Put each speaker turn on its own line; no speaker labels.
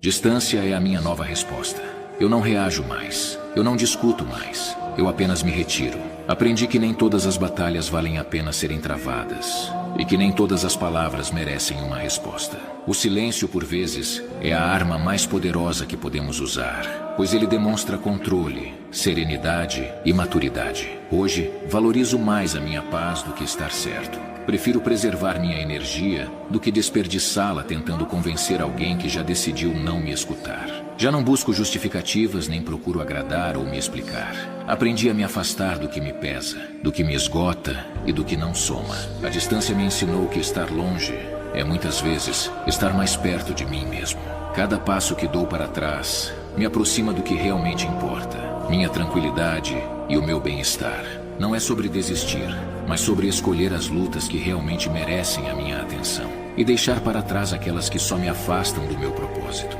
Distância é a minha nova resposta. Eu não reajo mais. Eu não discuto mais. Eu apenas me retiro. Aprendi que nem todas as batalhas valem a pena serem travadas. E que nem todas as palavras merecem uma resposta. O silêncio, por vezes, é a arma mais poderosa que podemos usar, pois ele demonstra controle, serenidade e maturidade. Hoje, valorizo mais a minha paz do que estar certo. Prefiro preservar minha energia do que desperdiçá-la tentando convencer alguém que já decidiu não me escutar. Já não busco justificativas nem procuro agradar ou me explicar. Aprendi a me afastar do que me pesa, do que me esgota e do que não soma. A distância me ensinou que estar longe é muitas vezes estar mais perto de mim mesmo. Cada passo que dou para trás me aproxima do que realmente importa. Minha tranquilidade e o meu bem-estar. Não é sobre desistir, mas sobre escolher as lutas que realmente merecem a minha atenção e deixar para trás aquelas que só me afastam do meu propósito.